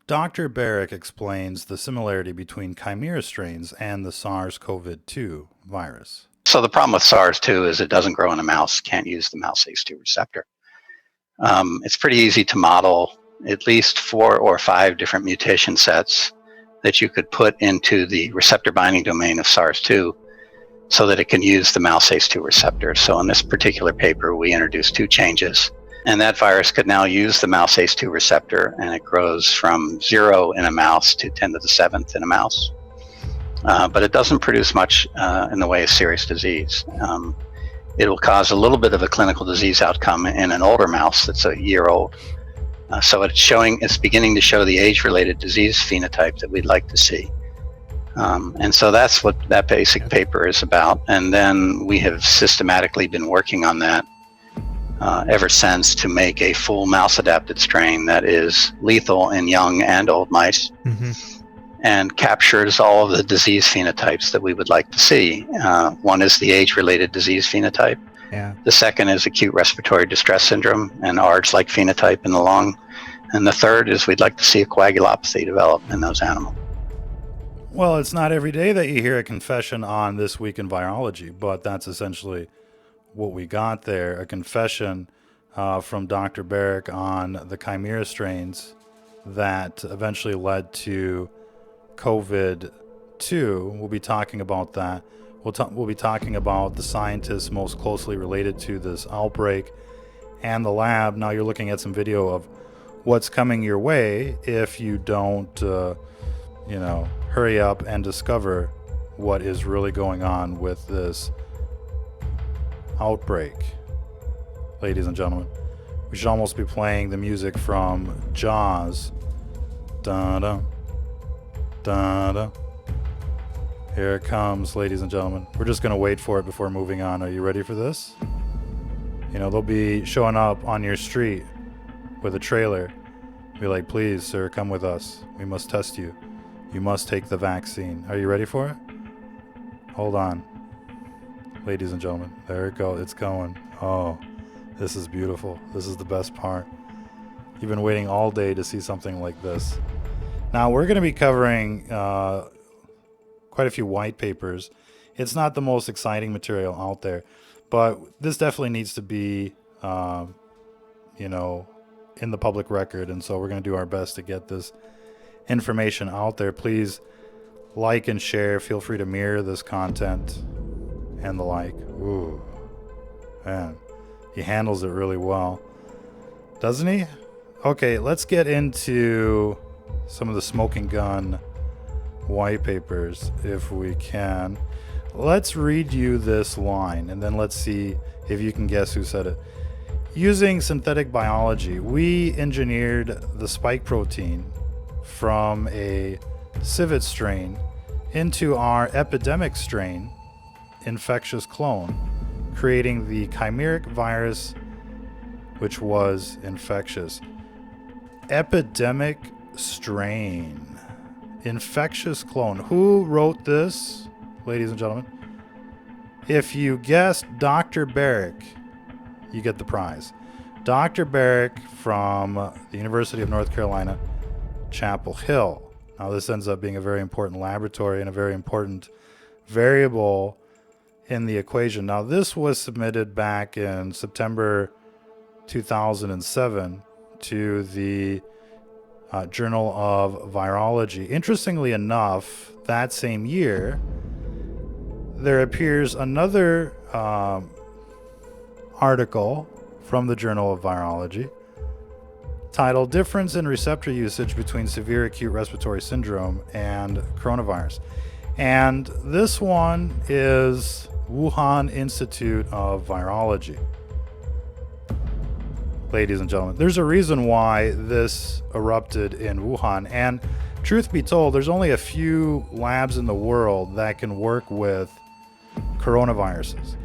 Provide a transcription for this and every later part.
Dr. Barrick explains the similarity between chimera strains and the SARS-CoV-2 virus. So the problem with SARS-2 is it doesn't grow in a mouse, can't use the mouse ACE2 receptor. It's pretty easy to model at least 4 or 5 different mutation sets that you could put into the receptor binding domain of SARS-2 so that it can use the mouse ACE2 receptor. So in this particular paper, we introduced 2 changes, and that virus could now use the mouse ACE2 receptor, and it grows from 0 in a mouse to 10 to the 7th in a mouse. But it doesn't produce much in the way of serious disease. It will cause a little bit of a clinical disease outcome in an older mouse that's a year old. So it's beginning to show the age-related disease phenotype that we'd like to see. And so that's what that basic paper is about. And then we have systematically been working on that ever since to make a full mouse-adapted strain that is lethal in young and old mice. And captures all of the disease phenotypes that we would like to see. One is the age-related disease phenotype. Yeah. The second is acute respiratory distress syndrome, an ARDS-like phenotype in the lung. And the third is we'd like to see a coagulopathy develop in those animals. Well, it's not every day that you hear a confession on This Week in Virology, but that's essentially what we got there, a confession from Dr. Barrick on the chimera strains that eventually led to COVID-2. We'll be talking about that. We'll be talking about the scientists most closely related to this outbreak and the lab. Now you're looking at some video of what's coming your way if you don't, hurry up and discover what is really going on with this outbreak. Ladies and gentlemen, we should almost be playing the music from Jaws. Da-da. Da-da. Here it comes, ladies and gentlemen. We're just going to wait for it before moving on. Are you ready for this? They'll be showing up on your street with a trailer. Be like, please, sir, come with us. We must test you. You must take the vaccine. Are you ready for it? Hold on. Ladies and gentlemen, there it goes. It's going. Oh, this is beautiful. This is the best part. You've been waiting all day to see something like this. Now, we're going to be covering quite a few white papers. It's not the most exciting material out there, but this definitely needs to be, in the public record, and so we're going to do our best to get this information out there. Please like and share. Feel free to mirror this content and the like. Ooh, man, he handles it really well, doesn't he? Okay, let's get into some of the smoking gun white papers if we can. Let's read you this line and then let's see if you can guess who said it. Using synthetic biology, we engineered the spike protein from a civet strain into our epidemic strain infectious clone, creating the chimeric virus, which was infectious. Epidemic strain, infectious clone. Who wrote this, ladies and gentlemen? If you guessed Dr. Barrick, you get the prize. Dr. Barrick from the University of North Carolina, Chapel Hill. Now, this ends up being a very important laboratory and a very important variable in the equation. Now, this was submitted back in September 2007 to the Journal of Virology. Interestingly enough, that same year, there appears another article from the Journal of Virology titled Difference in Receptor Usage Between Severe Acute Respiratory Syndrome and Coronavirus. And this one is Wuhan Institute of Virology. Ladies and gentlemen, there's a reason why this erupted in Wuhan. And truth be told, there's only a few labs in the world that can work with coronaviruses.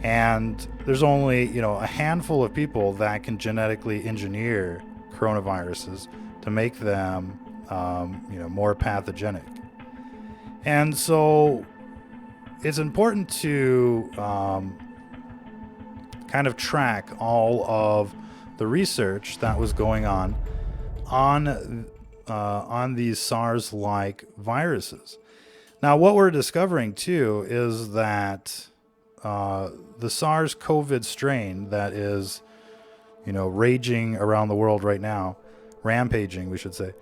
And there's only, a handful of people that can genetically engineer coronaviruses to make them, more pathogenic. And so it's important to kind of track all of the research that was going on on these SARS-like viruses. Now, what we're discovering too is that the SARS-CoV strain that is, raging around the world right now, rampaging, we should say,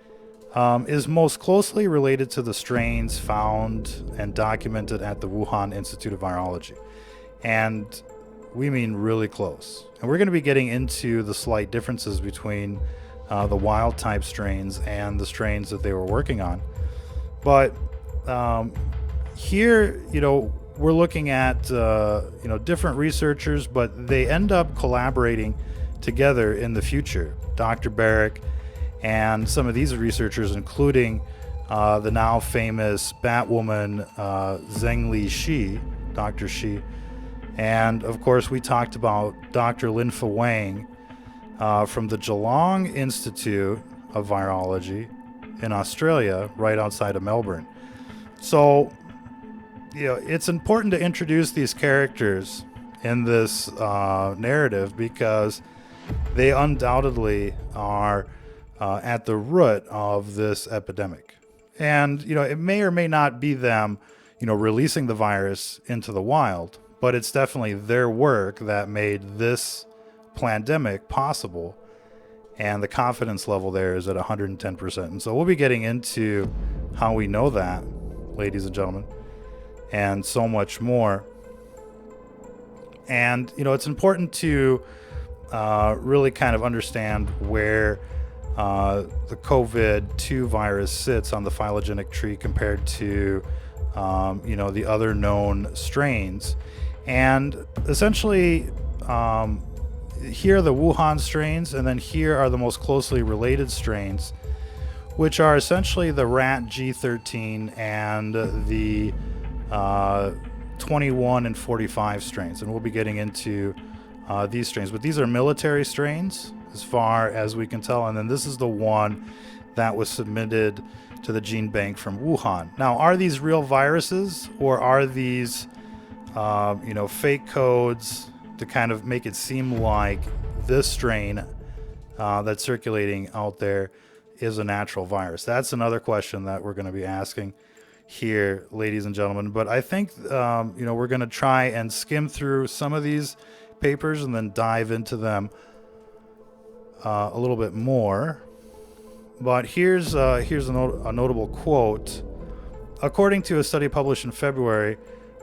is most closely related to the strains found and documented at the Wuhan Institute of Virology. And we mean really close. And we're going to be getting into the slight differences between the wild type strains and the strains that they were working on. But here, we're looking at, different researchers, but they end up collaborating together in the future. Dr. Barrick and some of these researchers, including the now famous Batwoman Zhengli Shi, Dr. Shi. And of course, we talked about Dr. Linfa Wang from the Geelong Institute of Virology in Australia, right outside of Melbourne. So, it's important to introduce these characters in this narrative because they undoubtedly are at the root of this epidemic. And, it may or may not be them, releasing the virus into the wild, but it's definitely their work that made this pandemic possible. And the confidence level there is at 110%. And so we'll be getting into how we know that, ladies and gentlemen, and so much more. And, it's important to really kind of understand where the COVID-2 virus sits on the phylogenetic tree compared to, the other known strains. And essentially, here are the Wuhan strains, and then here are the most closely related strains, which are essentially the rat G13 and the 21 and 45 strains. And we'll be getting into these strains. But these are military strains, as far as we can tell. And then this is the one that was submitted to the gene bank from Wuhan. Now, are these real viruses, or are these fake codes to kind of make it seem like this strain that's circulating out there is a natural virus? That's another question that we're going to be asking here, ladies and gentlemen. But I think, we're going to try and skim through some of these papers and then dive into them a little bit more. But here's a notable quote. According to a study published in February,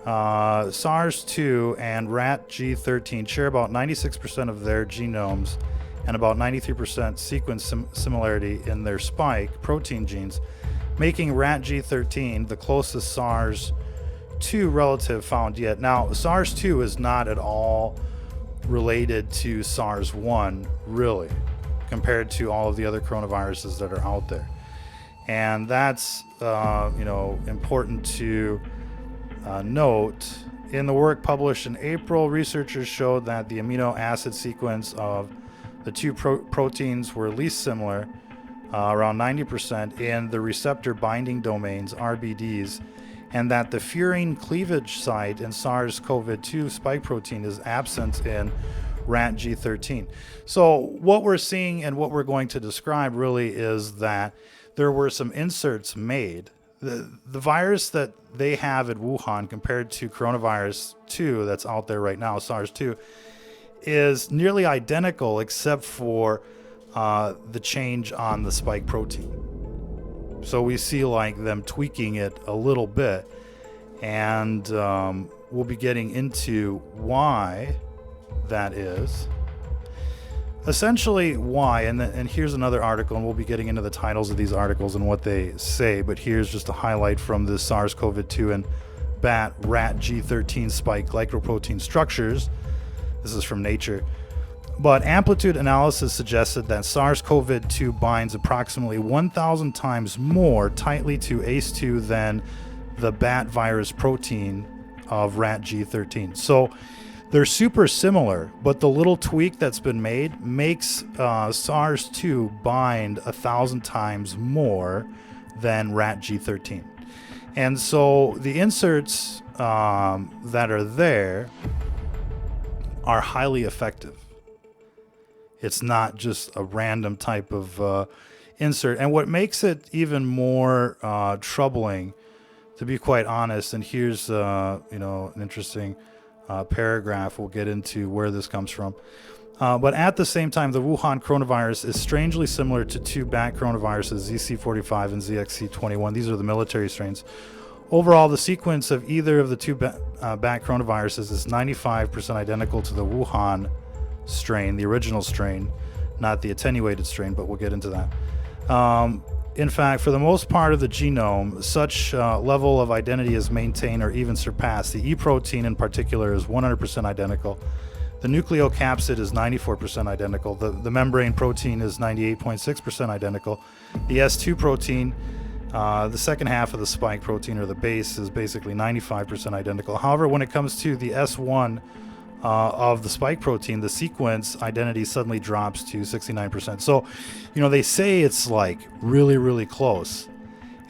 SARS-2 and rat G13 share about 96% of their genomes and about 93% sequence similarity in their spike protein genes, making rat G13 the closest SARS-2 relative found yet. Now, SARS-2 is not at all related to SARS-1, really, compared to all of the other coronaviruses that are out there. And that's, important to note. In the work published in April, researchers showed that the amino acid sequence of the two proteins were least similar, around 90%, in the receptor binding domains, RBDs, and that the furin cleavage site in SARS-CoV-2 spike protein is absent in rat G13. So what we're seeing and what we're going to describe really is that there were some inserts made. The virus that they have at Wuhan compared to coronavirus 2 that's out there right now, SARS-2, is nearly identical except for the change on the spike protein. So we see like them tweaking it a little bit, and we'll be getting into why that is. Essentially why, and here's another article, and we'll be getting into the titles of these articles and what they say, but here's just a highlight from the SARS-CoV-2 and rat G13 spike glycoprotein structures. This is from Nature. But amplitude analysis suggested that SARS-CoV-2 binds approximately 1,000 times more tightly to ACE2 than the bat virus protein of rat G13. So they're super similar, but the little tweak that's been made makes SARS-2 bind 1,000 times more than rat G13. And so the inserts that are there are highly effective. It's not just a random type of insert. And what makes it even more troubling, to be quite honest, and here's an interesting paragraph. We'll get into where this comes from. But at the same time, the Wuhan coronavirus is strangely similar to two bat coronaviruses, ZC45 and ZXC21. These are the military strains. Overall, the sequence of either of the two bat coronaviruses is 95% identical to the Wuhan strain, the original strain, not the attenuated strain, but we'll get into that. In fact, for the most part of the genome, such level of identity is maintained or even surpassed. The E protein in particular is 100% identical. The nucleocapsid is 94% identical. The membrane protein is 98.6% identical. The S2 protein, the second half of the spike protein or the base, is basically 95% identical. However, when it comes to the S1 of the spike protein, the sequence identity suddenly drops to 69%. So, they say it's like really, really close.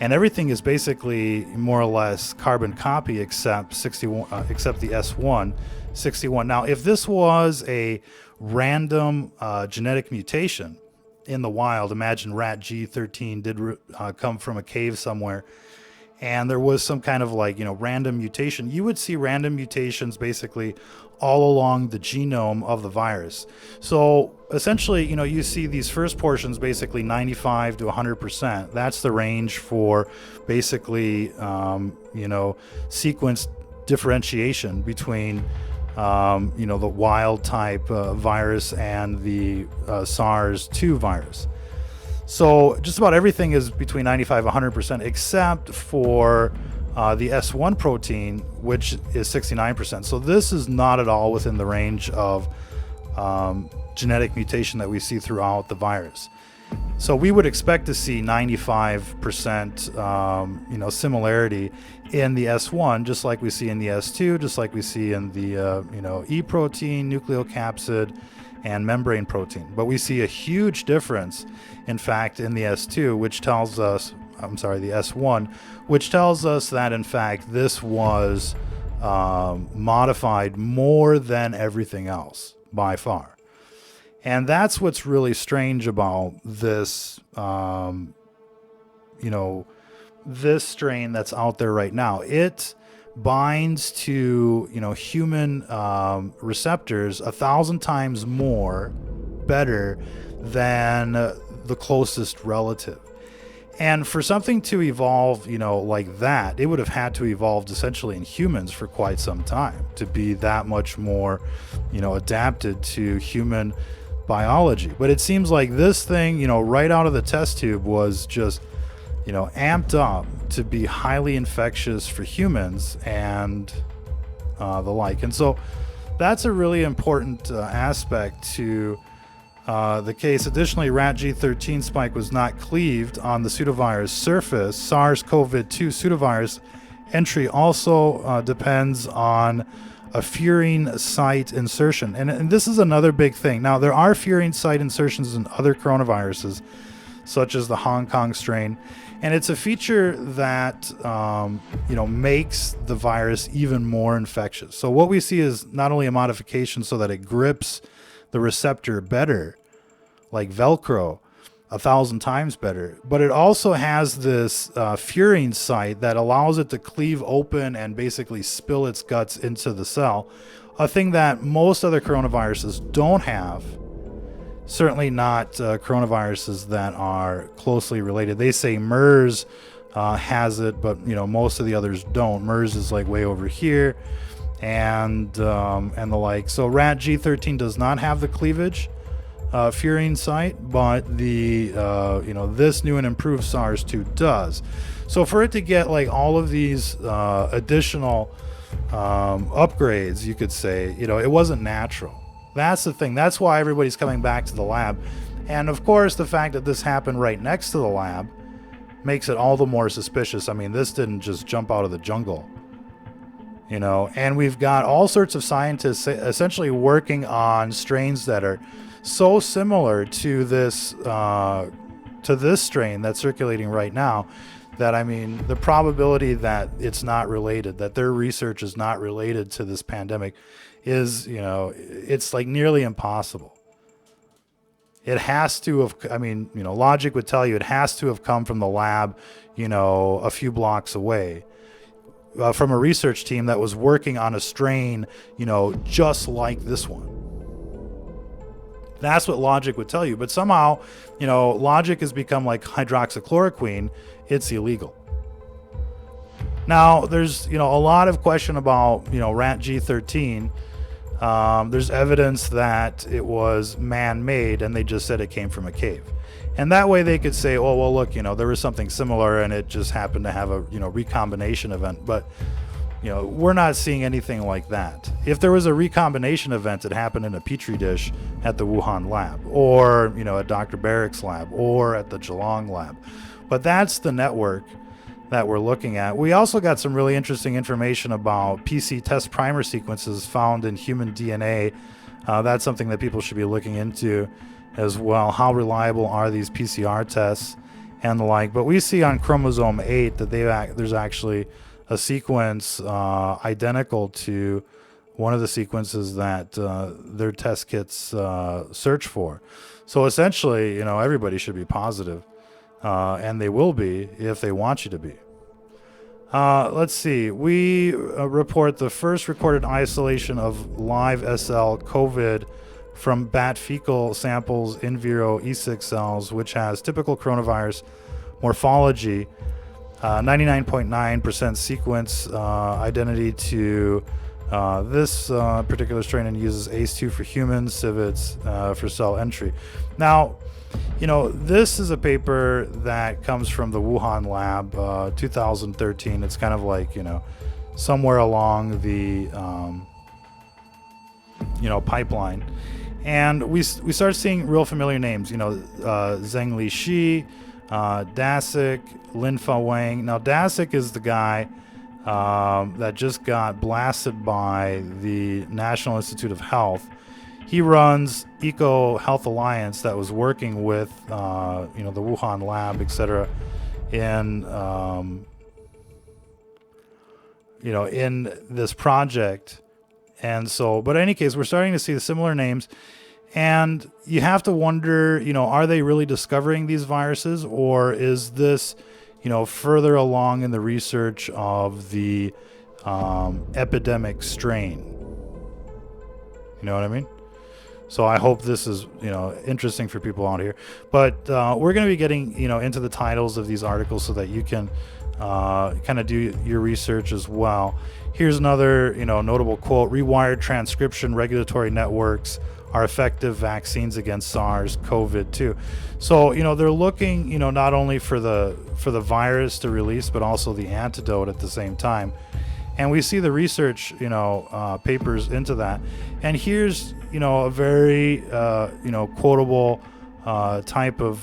And everything is basically more or less carbon copy except 61, except the S1, 61. Now, if this was a random genetic mutation in the wild, imagine rat G13 did come from a cave somewhere, and there was some kind of random mutation, you would see random mutations basically all along the genome of the virus. So essentially, you see these first portions basically 95 to 100%. That's the range for basically, sequence differentiation between, the wild type virus and the SARS-2 virus. So just about everything is between 95 and 100%, except for the S1 protein, which is 69%. So this is not at all within the range of genetic mutation that we see throughout the virus. So we would expect to see 95% similarity in the S1, just like we see in the S2, just like we see in the E protein, nucleocapsid, and membrane protein. But we see a huge difference, in fact, in the S2, which tells us, the S1, which tells us that, in fact, this was modified more than everything else by far. And that's what's really strange about this, this strain that's out there right now. It binds to, human receptors 1,000 times more better than the closest relative. And for something to evolve, like that, it would have had to evolve essentially in humans for quite some time to be that much more, adapted to human biology. But it seems like this thing, right out of the test tube was just, amped up to be highly infectious for humans and the like. And so that's a really important aspect to the case. Additionally, rat G13 spike was not cleaved on the pseudovirus surface. SARS-CoV-2 pseudovirus entry also depends on a furin site insertion. And this is another big thing. Now, there are furin site insertions in other coronaviruses, such as the Hong Kong strain. And it's a feature that, makes the virus even more infectious. So what we see is not only a modification so that it grips the receptor better, like Velcro, 1,000 times better, but it also has this furin site that allows it to cleave open and basically spill its guts into the cell, a thing that most other coronaviruses don't have. Certainly not coronaviruses that are closely related. They say MERS has it, but most of the others don't. MERS is like way over here, and the like. So rat G13 does not have the cleavage furin site, but the this new and improved SARS-2 does. So for it to get like all of these additional upgrades, you could say, it wasn't natural. That's the thing. That's why everybody's coming back to the lab. And of course, the fact that this happened right next to the lab makes it all the more suspicious. I mean, this didn't just jump out of the jungle, and we've got all sorts of scientists essentially working on strains that are so similar to this strain that's circulating right now that, I mean, the probability that it's not related, that their research is not related to this pandemic is, it's like nearly impossible. it has to have, I mean, logic would tell you it has to have come from the lab, a few blocks away. From a research team that was working on a strain, just like this one. That's what logic would tell you. But somehow, logic has become like hydroxychloroquine. It's illegal. Now, there's, a lot of question about, rat G13. There's evidence that it was man-made, and they just said it came from a cave. And that way they could say, oh, well, look, there was something similar, and it just happened to have a, recombination event. But, we're not seeing anything like that. If there was a recombination event, it happened in a petri dish at the Wuhan lab, or, at Dr. Barrick's lab, or at the Geelong lab. But that's the network that we're looking at. We also got some really interesting information about PC test primer sequences found in human DNA. That's something that people should be looking into as well. How reliable are these PCR tests and the like? But we see on chromosome 8 that there's actually a sequence identical to one of the sequences that their test kits search for. So essentially, everybody should be positive. And they will be if they want you to be. Let's see. We report the first recorded isolation of live SL COVID from bat fecal samples in vivo E6 cells, which has typical coronavirus morphology, 99.9% sequence identity to this particular strain, and uses ACE2 for humans, civets for cell entry. Now, this is a paper that comes from the Wuhan lab, 2013. It's kind of like, somewhere along the, pipeline. And we start seeing real familiar names, Zhengli Shi, Dasik, Linfa Wang. Now, Dasik is the guy that just got blasted by the National Institute of Health. He runs Eco Health Alliance that was working with, the Wuhan lab, etc., in, in this project. And so, but in any case, we're starting to see the similar names. And you have to wonder, are they really discovering these viruses, or is this, further along in the research of the epidemic strain? You know what I mean? So I hope this is, interesting for people out here. But we're going to be getting, into the titles of these articles so that you can kind of do your research as well. Here's another, notable quote: "Rewired transcription regulatory networks are effective vaccines against SARS-CoV-2." So, they're looking, not only for the virus to release, but also the antidote at the same time. And we see the research, papers into that. And here's, a very, quotable type of,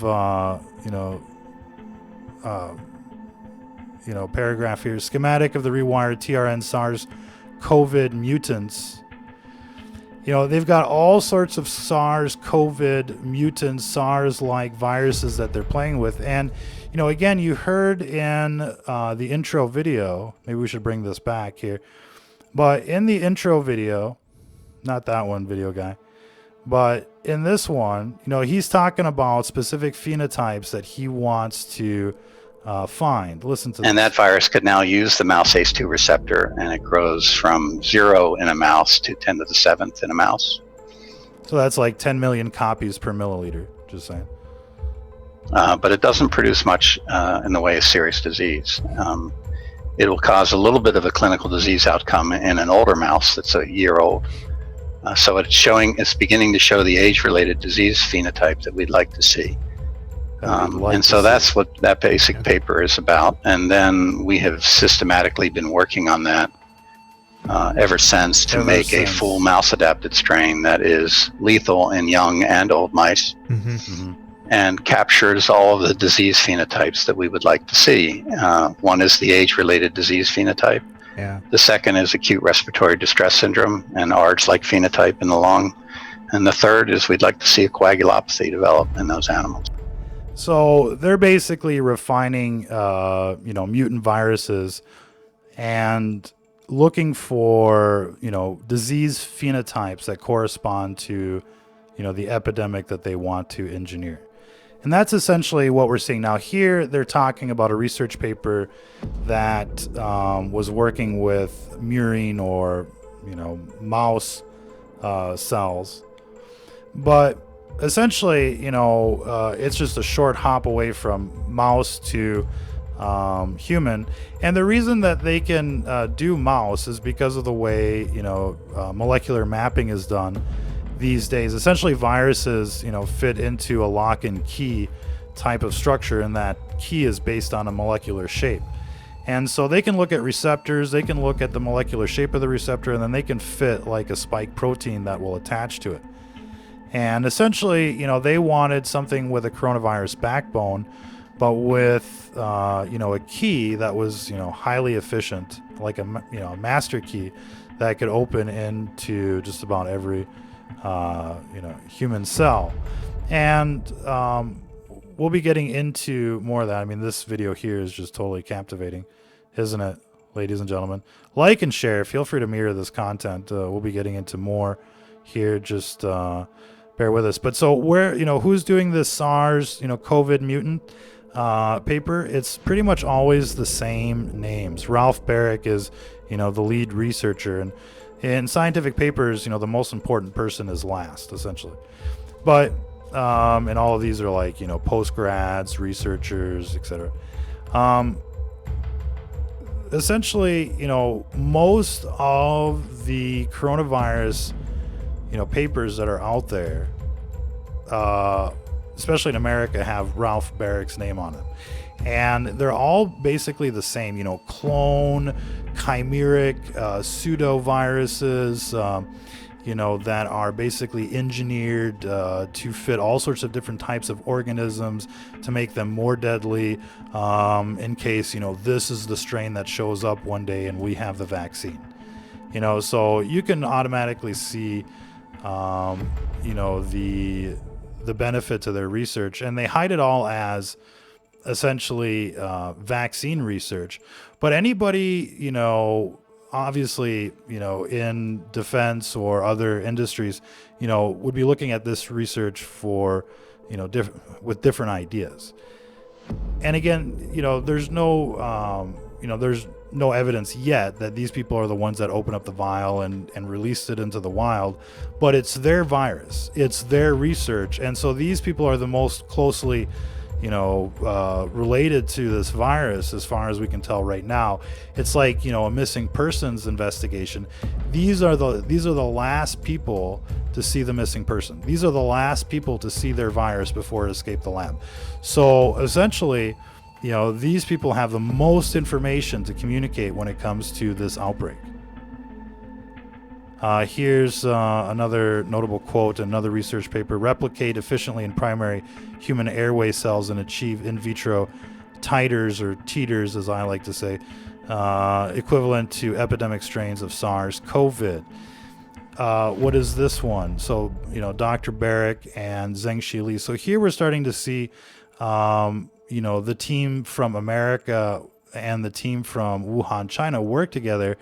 paragraph here. "Schematic of the rewired TRN SARS-CoV mutants." They've got all sorts of SARS-CoV mutants, SARS-like viruses that they're playing with. And, again, you heard in the intro video, maybe we should bring this back here, but in the intro video, not that one, video guy, but in this one, he's talking about specific phenotypes that he wants to find. Listen to this. And that virus could now use the mouse ACE2 receptor, and it grows from 0 in a mouse to 10 to the 7th in a mouse. So that's like 10 million copies per milliliter, just saying. But it doesn't produce much in the way of serious disease. It will cause a little bit of a clinical disease outcome in an older mouse that's a year old. So it's beginning to show the age-related disease phenotype that we'd like to see. And so that's what that basic paper is about. And then we have systematically been working on that ever since to make a full mouse-adapted strain that is lethal in young and old mice, and captures all of the disease phenotypes that we would like to see. One is the age-related disease phenotype. Yeah. The second is acute respiratory distress syndrome, an ARDS-like phenotype in the lung. And the third is we'd like to see a coagulopathy develop in those animals. So they're basically refining, mutant viruses and looking for, disease phenotypes that correspond to the epidemic that they want to engineer. And that's essentially what we're seeing now. Here, they're talking about a research paper that was working with murine or, mouse cells. But essentially, it's just a short hop away from mouse to human. And the reason that they can do mouse is because of the way, molecular mapping is done these days. Essentially, viruses, fit into a lock and key type of structure, and that key is based on a molecular shape. And so they can look at receptors, they can look at the molecular shape of the receptor, and then they can fit like a spike protein that will attach to it. And essentially, they wanted something with a coronavirus backbone, but with, a key that was, highly efficient, like a master key that could open into just about every, human cell. And we'll be getting into more of that. I mean, this video here is just totally captivating, isn't it, ladies and gentlemen? Like and share. Feel free to mirror this content. We'll be getting into more here. Just bear with us. But so who's doing this SARS, COVID mutant paper? It's pretty much always the same names. Ralph Barrick is, the lead researcher. And in scientific papers, the most important person is last, essentially. But and all of these are like, post-grads, researchers, etc. Essentially, most of the coronavirus, papers that are out there, especially in America, have Ralph Barrick's name on it. And they're all basically the same, clone, chimeric, pseudo-viruses, that are basically engineered to fit all sorts of different types of organisms to make them more deadly in case, this is the strain that shows up one day and we have the vaccine. So you can automatically see, the benefit to their research, and they hide it all as essentially vaccine research. But anybody, obviously, in defense or other industries, would be looking at this research for, with different ideas. And again, there's no evidence yet that these people are the ones that open up the vial and released it into the wild, but it's their virus, it's their research. And so these people are the most closely related to this virus, as far as we can tell right now. It's like, a missing persons investigation. These are the last people to see the missing person. These are the last people to see their virus before it escaped the lab. So essentially, these people have the most information to communicate when it comes to this outbreak. Here's another notable quote, another research paper: replicate efficiently in primary human airway cells and achieve in vitro titers, or titers as I like to say, equivalent to epidemic strains of SARS-CoV. What is this one? So, Dr. Barrick and Zhengxi Li. So here we're starting to see, the team from America and the team from Wuhan, China work together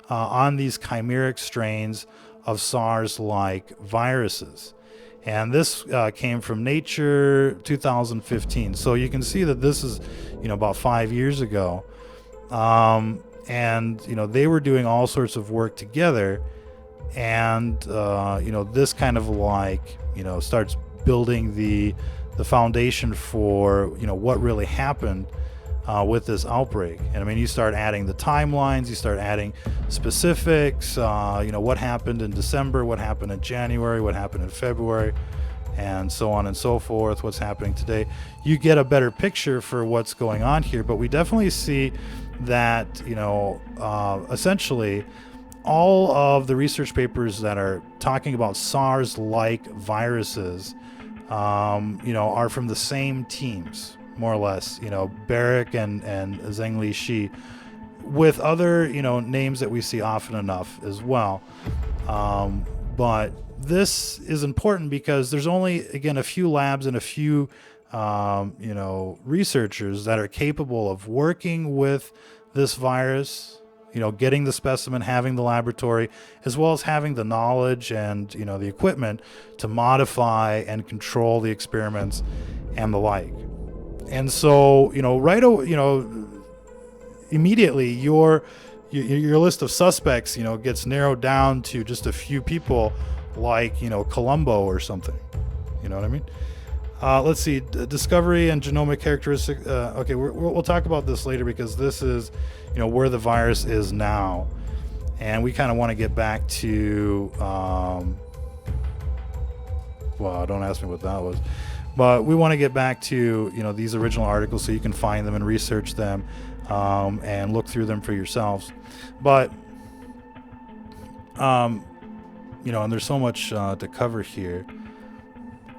on these chimeric strains of SARS-like viruses. And this came from Nature 2015. So you can see that this is, about 5 years ago. And, they were doing all sorts of work together. And, this kind of like, starts building the foundation for, what really happened with this outbreak. And I mean, you start adding the timelines, you start adding specifics, what happened in December, what happened in January, what happened in February, and so on and so forth, what's happening today. You get a better picture for what's going on here. But we definitely see that, essentially all of the research papers that are talking about SARS-like viruses, are from the same teams, more or less, Barrick and Zhengli Shi, with other, names that we see often enough as well. But this is important because there's only, again, a few labs and a few, researchers that are capable of working with this virus, getting the specimen, having the laboratory, as well as having the knowledge and, the equipment to modify and control the experiments and the like. And so, immediately your list of suspects, gets narrowed down to just a few people like, Colombo or something. You know what I mean? Let's see, discovery and genomic characteristics. Okay, we'll talk about this later because this is, where the virus is now. And we kind of want to get back to, well, don't ask me what that was. But we want to get back to, these original articles so you can find them and research them and look through them for yourselves. But, and there's so much to cover here.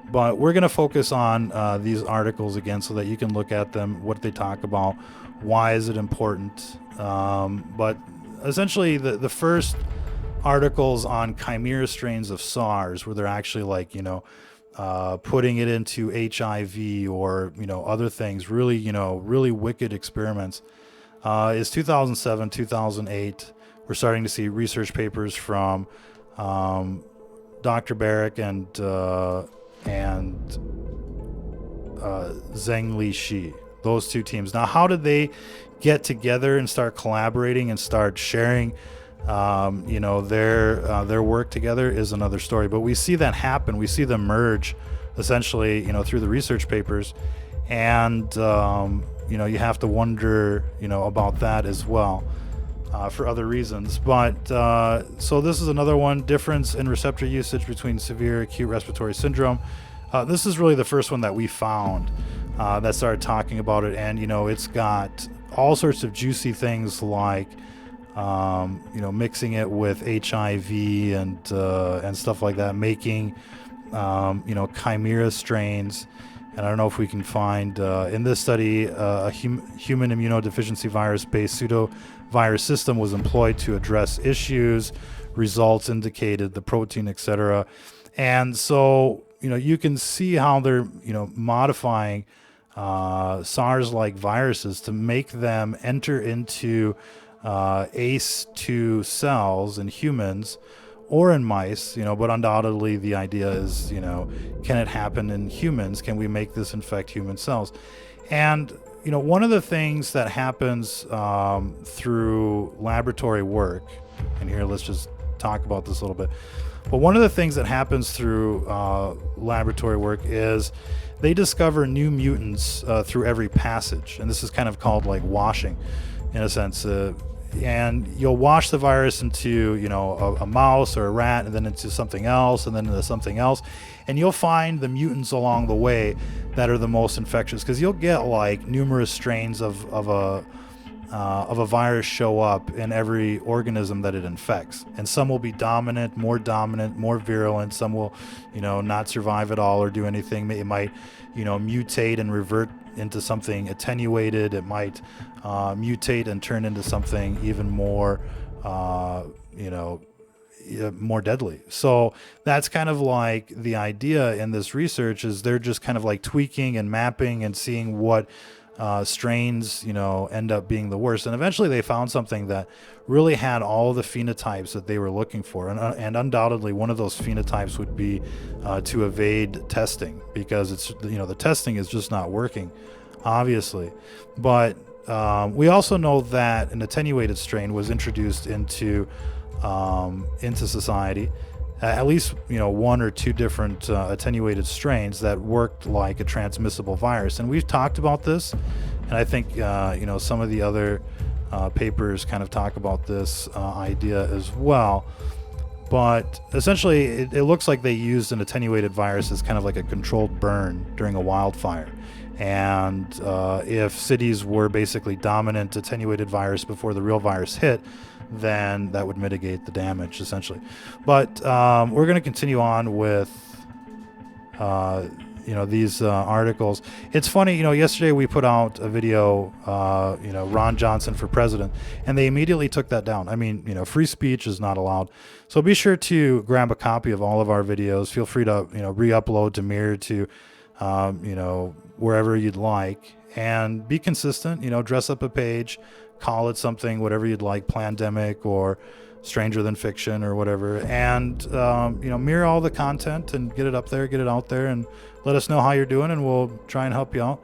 But we're going to focus on these articles again so that you can look at them, what they talk about, why is it important. But essentially, the first articles on chimera strains of SARS, where they're actually like, putting it into HIV or, other things, really, really wicked experiments, is 2007, 2008. We're starting to see research papers from Dr. Barrick and Zheng Li Shi, those two teams. Now, how did they get together and start collaborating and start sharing, their work together is another story. But we see that happen. We see them merge, essentially, through the research papers, and you have to wonder, about that as well. For other reasons. But so this is another one, difference in receptor usage between severe acute respiratory syndrome. This is really the first one that we found that started talking about it, and it's got all sorts of juicy things like mixing it with HIV and stuff like that, making chimera strains. And I don't know if we can find in this study a human immunodeficiency virus-based pseudo-virus system was employed to address issues. Results indicated the protein, etc. And so you can see how they're modifying SARS-like viruses to make them enter into ACE2 cells in humans or in mice, but undoubtedly the idea is, can it happen in humans? Can we make this infect human cells? And, one of the things that happens through laboratory work, and here let's just talk about this a little bit, but one of the things that happens through laboratory work is they discover new mutants through every passage. And this is kind of called like washing, in a sense. And you'll wash the virus into, a mouse or a rat, and then into something else, and then into something else. And you'll find the mutants along the way that are the most infectious, because you'll get like numerous strains of a virus show up in every organism that it infects. And some will be dominant, more virulent. Some will, not survive at all or do anything. It might, mutate and revert into something attenuated. It might mutate and turn into something even more, more deadly. So that's kind of like the idea in this research, is they're just kind of like tweaking and mapping and seeing what strains, end up being the worst. And eventually they found something that really had all the phenotypes that they were looking for. And undoubtedly one of those phenotypes would be to evade testing, because it's, the testing is just not working, obviously. But we also know that an attenuated strain was introduced into society. At least, one or two different attenuated strains that worked like a transmissible virus. And we've talked about this, and I think, some of the other papers kind of talk about this idea as well. But essentially, it looks like they used an attenuated virus as kind of like a controlled burn during a wildfire. And if cities were basically dominant attenuated virus before the real virus hit, then that would mitigate the damage, essentially. But we're going to continue on with, these articles. It's funny, yesterday we put out a video, Ron Johnson for president, and they immediately took that down. I mean, free speech is not allowed. So be sure to grab a copy of all of our videos. Feel free to, re-upload to Mirror to, wherever you'd like. and be consistent. Dress up a page, call it something, whatever you'd like, Plandemic or Stranger Than Fiction or whatever, and mirror all the content and get it up there, get it out there, and let us know how you're doing, and we'll try and help you out.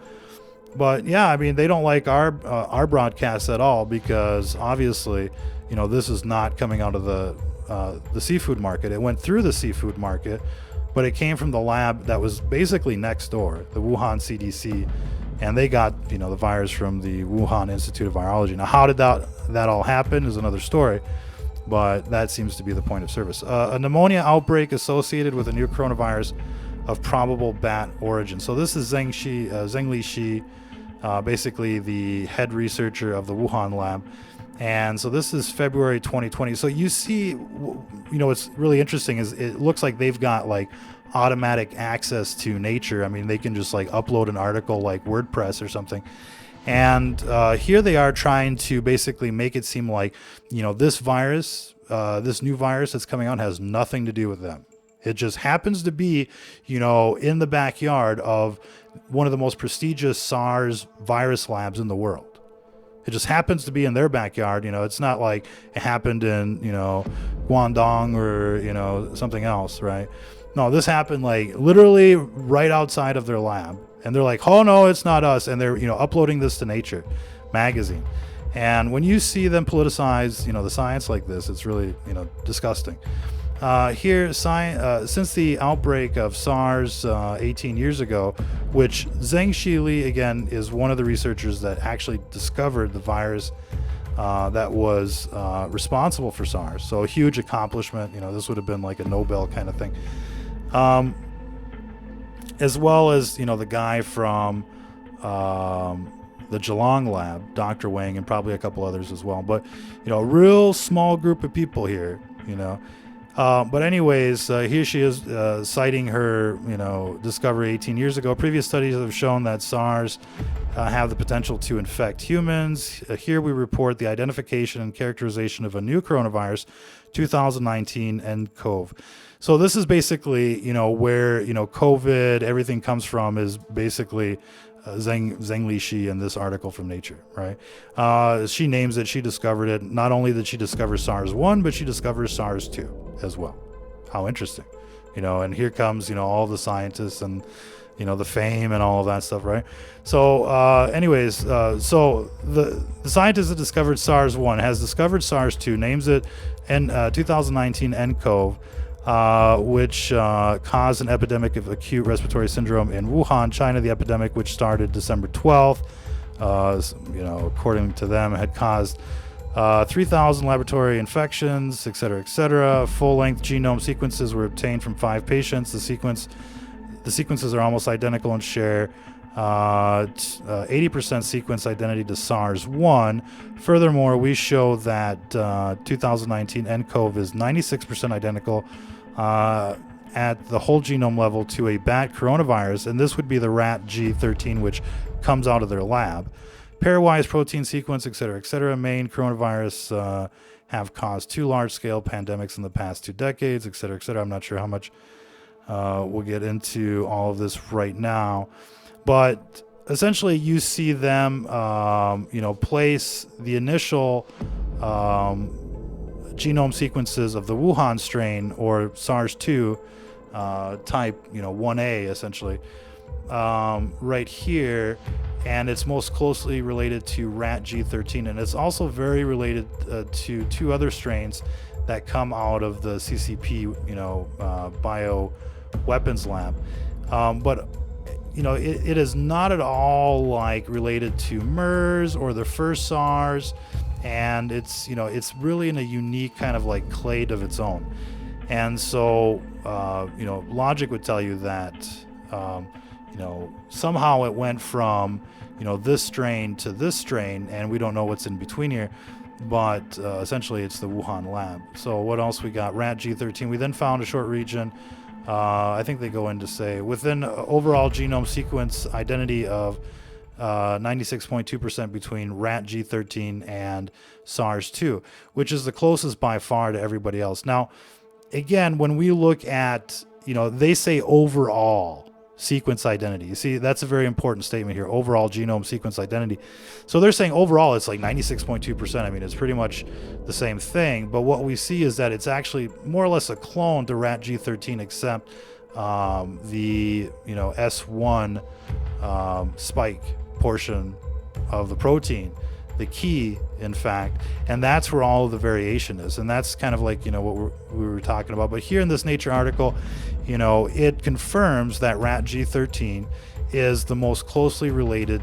But yeah, I mean, they don't like our broadcasts at all, because obviously, this is not coming out of the seafood market. It went through the seafood market, but it came from the lab that was basically next door, the Wuhan CDC, and they got the virus from the Wuhan Institute of Virology. Now, how did that all happen is another story, but that seems to be the point of service. A pneumonia outbreak associated with a new coronavirus of probable bat origin. So this is Zhengli Shi, basically the head researcher of the Wuhan lab. And so this is February 2020. So you see, what's really interesting is it looks like they've got like automatic access to Nature. I mean, they can just like upload an article like WordPress or something. And here they are trying to basically make it seem like, this virus, this new virus that's coming out has nothing to do with them. It just happens to be, in the backyard of one of the most prestigious SARS virus labs in the world. It just happens to be in their backyard. It's not like it happened in, Guangdong or, something else, right? No, this happened like literally right outside of their lab. And they're like, oh, no, it's not us. And they're, uploading this to Nature magazine. And when you see them politicize, the science like this, it's really, disgusting. Since the outbreak of SARS 18 years ago, which Zheng Xili, again, is one of the researchers that actually discovered the virus that was responsible for SARS. So a huge accomplishment. This would have been like a Nobel kind of thing. As well as, the guy from the Geelong lab, Dr. Wang, and probably a couple others as well. But, a real small group of people here, But anyways, here she is citing her, discovery 18 years ago. Previous studies have shown that SARS have the potential to infect humans. Here we report the identification and characterization of a new coronavirus, 2019 nCoV. So this is basically, where, COVID, everything comes from is basically Zhengli Shi in this article from Nature, right? She names it, she discovered it. Not only did she discover SARS-1, but she discovers SARS-2 as well. How interesting. And here comes, all the scientists and, the fame and all of that stuff, right? So so the scientist that discovered SARS-1 has discovered SARS-2, names it 2019 nCoV, which caused an epidemic of acute respiratory syndrome in Wuhan, China. The epidemic, which started December 12th, according to them, had caused 3,000 laboratory infections, etc. Full-length genome sequences were obtained from 5 patients. The sequences are almost identical and share 80% sequence identity to SARS-1. Furthermore, we show that 2019 nCoV is 96% identical at the whole genome level to a bat coronavirus, and this would be the rat G13, which comes out of their lab. Pairwise protein sequence, etc. Main coronavirus have caused 2 large-scale pandemics in the past 2 decades, etc. I'm not sure how much we'll get into all of this right now. But essentially, you see them, place the initial genome sequences of the Wuhan strain, or SARS-2 type, 1A, essentially, right here. And it's most closely related to rat G13. And it's also very related to 2 other strains that come out of the CCP, bio weapons lab. But it is not at all like related to MERS or the first SARS, and it's really in a unique kind of like clade of its own. And so logic would tell you that somehow it went from this strain to this strain, and we don't know what's in between here, but essentially it's the Wuhan lab. So what else we got? Rat G13. We then found a short region. I think they go in to say within overall genome sequence identity of 96.2% between rat G13 and SARS-2, which is the closest by far to everybody else. Now, again, when we look at, they say overall sequence identity. You see, that's a very important statement here, overall genome sequence identity. So they're saying overall it's like 96.2%. I mean, it's pretty much the same thing, but what we see is that it's actually more or less a clone to rat G13, except the S1 spike portion of the protein, the key, in fact, and that's where all of the variation is. And that's kind of like, what we were talking about. But here in this Nature article, it confirms that rat G13 is the most closely related,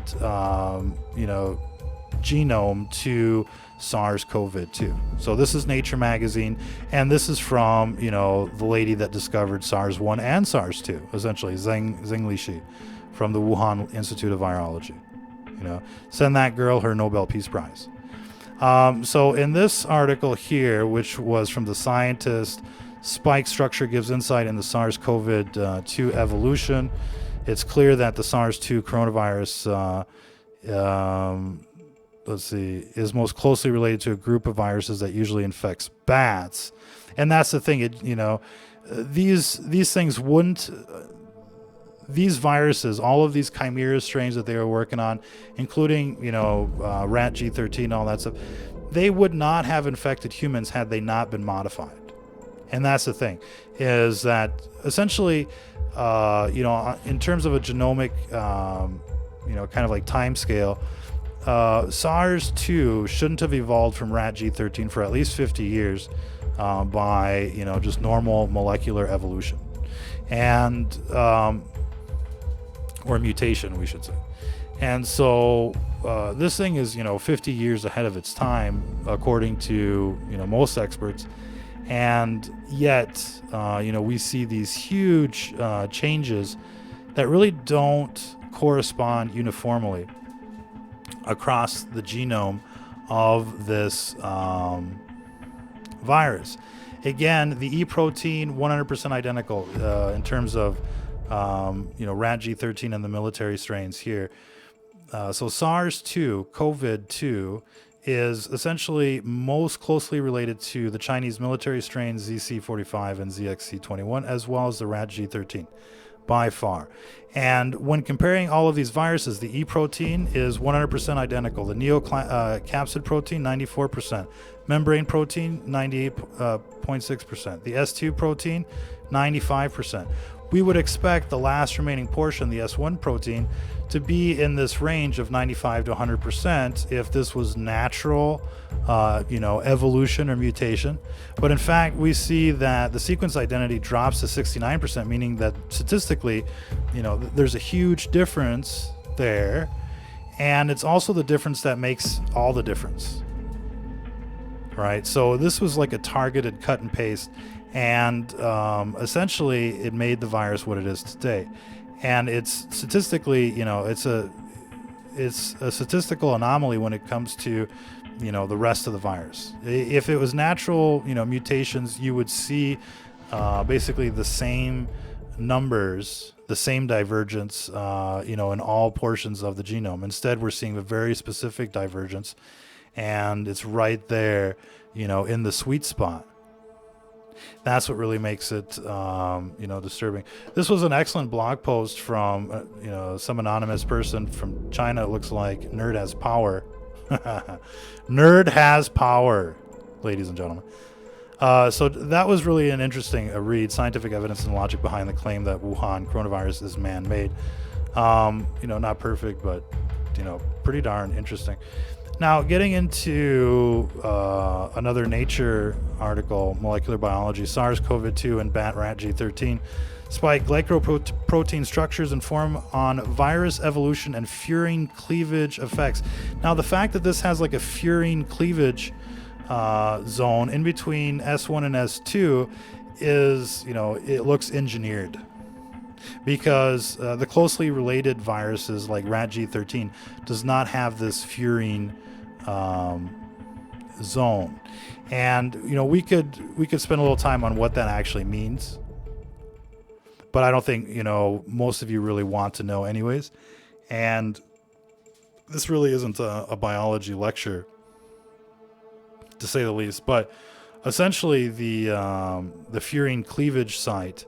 genome to SARS-CoV-2. So this is Nature magazine, and this is from, the lady that discovered SARS-1 and SARS-2, essentially, Zheng Lishi, from the Wuhan Institute of Virology. Send that girl her Nobel Peace Prize. So in this article here, which was from The Scientist, spike structure gives insight into SARS-CoV-2 evolution. It's clear that the SARS-2 coronavirus, is most closely related to a group of viruses that usually infects bats. And that's the thing, these things wouldn't... These viruses, all of these chimera strains that they were working on, including, rat G13, all that stuff, they would not have infected humans had they not been modified. And that's the thing, is that essentially, in terms of a genomic, kind of like time scale, SARS-2 shouldn't have evolved from rat G13 for at least 50 years by, just normal molecular evolution. And... or mutation, we should say. And so this thing is, 50 years ahead of its time, according to, most experts. And yet, we see these huge changes that really don't correspond uniformly across the genome of this virus. Again, the E protein, 100% identical in terms of rat G13 and the military strains here. So SARS-2, COVID-2, is essentially most closely related to the Chinese military strains ZC45 and ZXC21, as well as the rat G13, by far. And when comparing all of these viruses, the E protein is 100% identical. The neocapsid protein, 94%. Membrane protein, 98.6%. The S2 protein, 95%. We would expect the last remaining portion, the S1 protein, to be in this range of 95 to 100% if this was natural, evolution or mutation. But in fact, we see that the sequence identity drops to 69%, meaning that statistically, there's a huge difference there. And it's also the difference that makes all the difference, right? So this was like a targeted cut and paste. And essentially, it made the virus what it is today. And it's statistically, it's a statistical anomaly when it comes to, the rest of the virus. If it was natural, mutations, you would see basically the same numbers, the same divergence, in all portions of the genome. Instead, we're seeing a very specific divergence, and it's right there, in the sweet spot. That's what really makes it, disturbing. This was an excellent blog post from, some anonymous person from China. It looks like Nerd Has Power. Nerd Has Power, ladies and gentlemen. So that was really an interesting read. Scientific evidence and logic behind the claim that Wuhan coronavirus is man-made. Not perfect, but, pretty darn interesting. Now, getting into another Nature article, Molecular Biology, SARS-CoV-2 and bat rat G13 spike glycoprotein structures and form on virus evolution and furin cleavage effects. Now, the fact that this has like a furin cleavage zone in between S1 and S2 is, it looks engineered. Because the closely related viruses like rat G13 does not have this furin zone. And we could spend a little time on what that actually means, but I don't think most of you really want to know anyways. And this really isn't a biology lecture, to say the least. But essentially, the furin cleavage site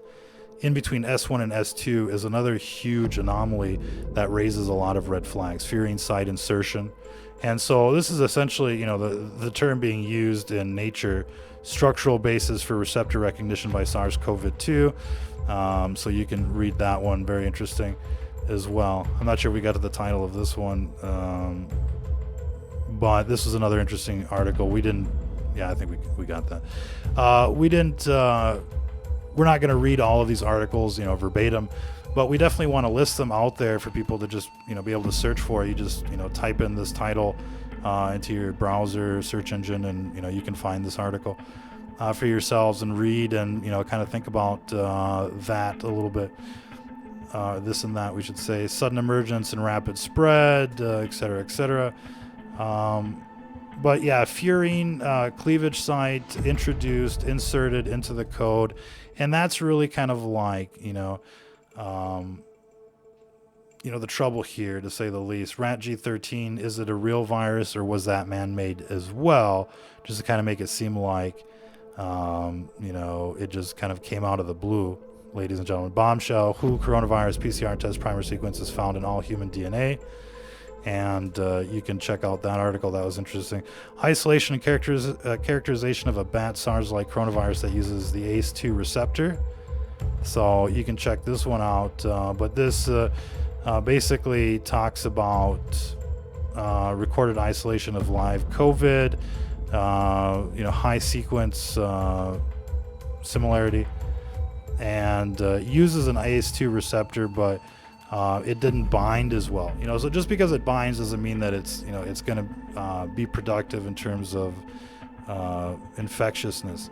in between S1 and S2 is another huge anomaly that raises a lot of red flags, furine site insertion. And so this is essentially, you know, the term being used in Nature, structural basis for receptor recognition by SARS-CoV-2. So you can read that one, very interesting as well. I'm not sure we got to the title of this one, but this was another interesting article. We didn't, yeah, I think we got that. We're not going to read all of these articles, you know, verbatim, but we definitely want to list them out there for people to just, you know, be able to search for. You just, you know, type in this title into your browser search engine, and, you know, you can find this article for yourselves and read and, you know, kind of think about that a little bit. This and that, we should say. Sudden emergence and rapid spread, et cetera, et cetera. But yeah, furine cleavage site introduced, inserted into the code. And that's really kind of like, you know, the trouble here, to say the least. Rat G13, is it a real virus or was that man-made as well? Just to kind of make it seem like, you know, it just kind of came out of the blue. Ladies and gentlemen, bombshell, WHO coronavirus PCR test primer sequence is found in all human DNA. And you can check out that article. That was interesting. Isolation and characterization of a bat SARS-like coronavirus that uses the ACE2 receptor. So you can check this one out. But this basically talks about recorded isolation of live COVID, you know, high sequence similarity, and uses an ACE2 receptor, but it didn't bind as well, you know. So just because it binds doesn't mean that it's, you know, it's going to be productive in terms of infectiousness.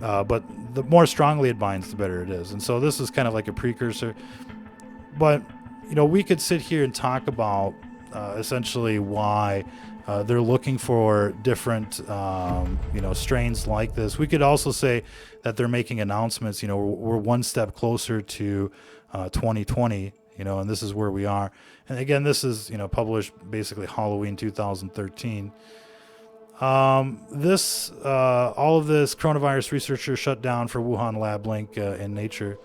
But the more strongly it binds, the better it is. And so this is kind of like a precursor. But, you know, we could sit here and talk about essentially why they're looking for different, you know, strains like this. We could also say that they're making announcements. You know, we're one step closer to 2020. You know, and this is where we are. And again, this is, you know, published basically Halloween 2013. All of this coronavirus researcher shut down for Wuhan lab link in Nature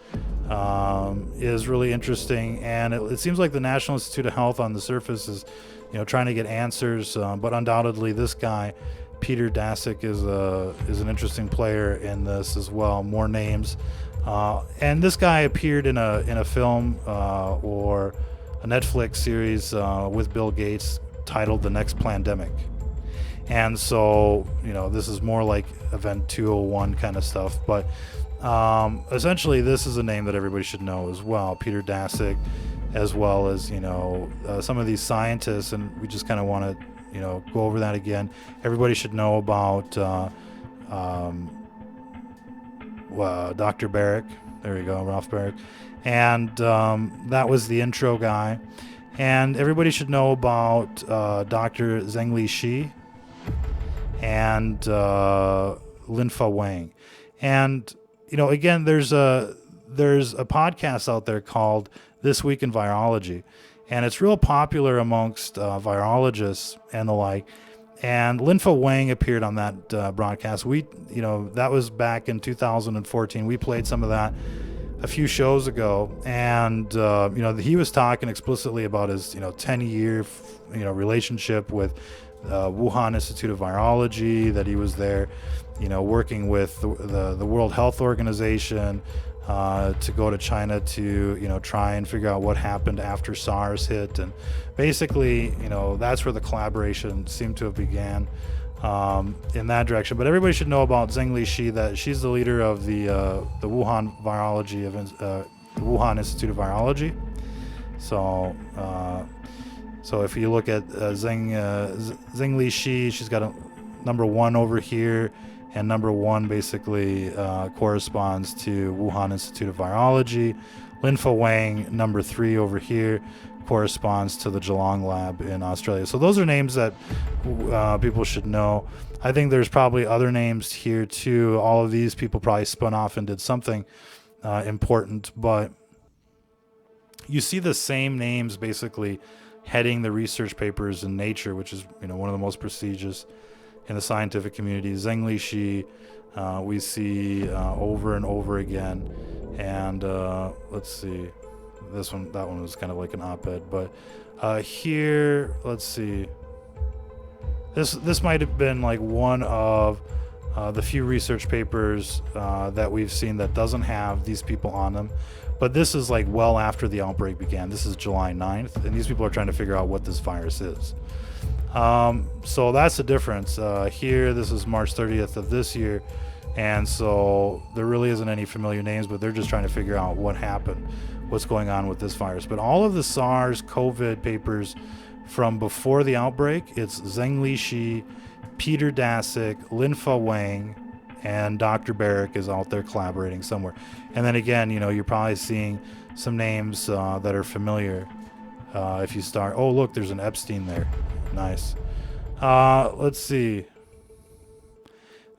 is really interesting. And it seems like the National Institute of Health on the surface is, you know, trying to get answers. But undoubtedly, this guy, Peter Daszak, is an interesting player in this as well. More names. And this guy appeared in a film or a Netflix series with Bill Gates titled The Next Plandemic. And so, you know, this is more like Event 201 kind of stuff. But essentially, this is a name that everybody should know as well. Peter Daszak, as well as, you know, some of these scientists. And we just kind of want to, you know, go over that again. Everybody should know about Dr. Barrick. There we go, Ralph Barrick. And that was the intro guy. And everybody should know about Dr. Zhengli Shi and Linfa Wang. And, you know, again, there's a podcast out there called This Week in Virology. And it's real popular amongst virologists and the like. And Linfa Wang appeared on that broadcast. You know, that was back in 2014. We played some of that a few shows ago, and you know, he was talking explicitly about his, you know, 10-year, you know, relationship with Wuhan Institute of Virology. That he was there, you know, working with the World Health Organization to go to China to, you know, try and figure out what happened after SARS hit. And basically, you know, that's where the collaboration seemed to have began in that direction. But everybody should know about Zhengli Shi, that she's the leader of the Wuhan Virology, the Wuhan Institute of Virology. So if you look at Zhengli Shi, she's got a number 1 over here. And number 1 basically corresponds to Wuhan Institute of Virology. Linfa Wang, number 3 over here, corresponds to the Geelong lab in Australia. So those are names that people should know. I think there's probably other names here too. All of these people probably spun off and did something important, but you see the same names basically heading the research papers in Nature, which is, you know, one of the most prestigious in the scientific community. Zhengli Shi, we see over and over again. And let's see, that one was kind of like an op-ed, but here, let's see, this might have been like one of the few research papers that we've seen that doesn't have these people on them. But this is like well after the outbreak began. This is July 9th, and these people are trying to figure out what this virus is. So that's the difference. Here, this is March 30th of this year, and so there really isn't any familiar names, but they're just trying to figure out what happened, what's going on with this virus. But all of the SARS COVID papers from before the outbreak, it's Zheng Lishi, Peter Daszak, Lin-Fa Wang, and Dr. Barrick is out there collaborating somewhere. And then again, you're probably seeing some names that are familiar. If you start, oh look, there's an Epstein there. Nice. Let's see.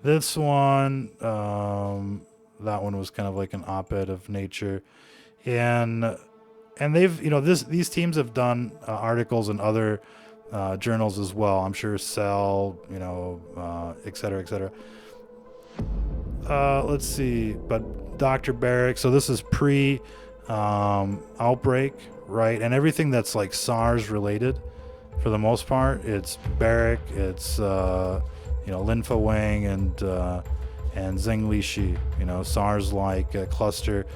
This one, that one was kind of like an op-ed of Nature, and they've, these teams have done articles in other journals as well. I'm sure Cell, et cetera, et cetera. Let's see, but Dr. Barrick, so this is pre outbreak, right? And everything that's like SARS related, for the most part, it's Barrick, it's Lin-Fa Wang and Zheng Lishi, SARS like cluster.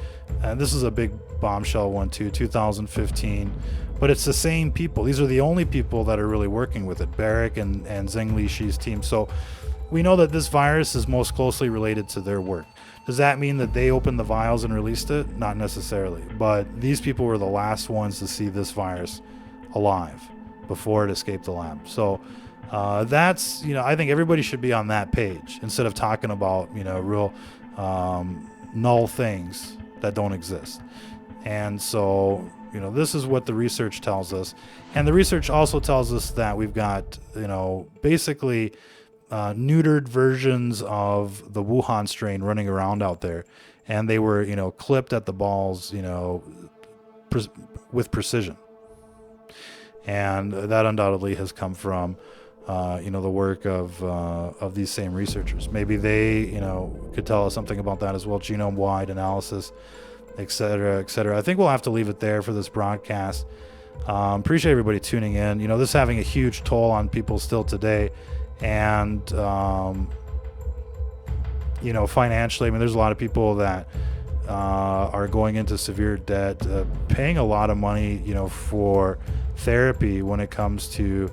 And this is a big bombshell one too, 2015. But it's the same people. These are the only people that are really working with it, Barrick and Zheng Lishi's team. So we know that this virus is most closely related to their work. Does that mean that they opened the vials and released it? Not necessarily. But these people were the last ones to see this virus alive before it escaped the lab. So that's, I think everybody should be on that page instead of talking about, real null things that don't exist. And so, this is what the research tells us. And the research also tells us that we've got, basically neutered versions of the Wuhan strain running around out there. And they were, clipped at the balls, with precision. And that undoubtedly has come from, the work of these same researchers. Maybe they, could tell us something about that as well, genome-wide analysis, et cetera, et cetera. I think we'll have to leave it there for this broadcast. Appreciate everybody tuning in. This is having a huge toll on people still today. And, financially, there's a lot of people that are going into severe debt, paying a lot of money, for therapy when it comes to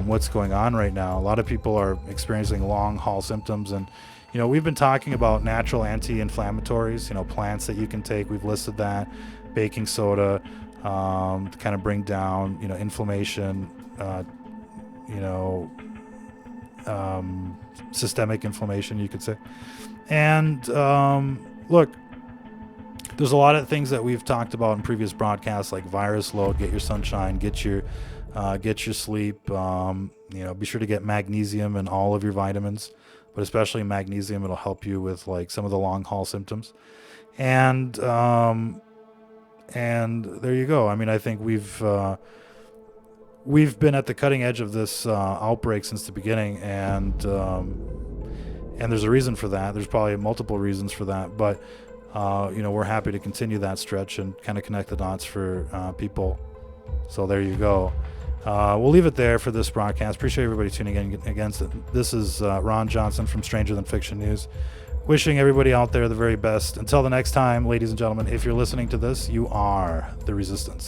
what's going on right now. A lot of people are experiencing long haul symptoms, and we've been talking about natural anti-inflammatories, plants that you can take. We've listed that, baking soda, to kind of bring down inflammation, systemic inflammation, you could say. And look, there's a lot of things that we've talked about in previous broadcasts, like virus load, get your sunshine, get your sleep. Be sure to get magnesium in all of your vitamins, but especially magnesium. It'll help you with like some of the long haul symptoms. And there you go. I think we've been at the cutting edge of this outbreak since the beginning, and there's a reason for that. There's probably multiple reasons for that, but we're happy to continue that stretch and kind of connect the dots for people. So there you go. We'll leave it there for this broadcast. Appreciate everybody tuning in again. This is Ron Johnson from Stranger Than Fiction News. Wishing everybody out there the very best. Until the next time, ladies and gentlemen, if you're listening to this, you are the resistance.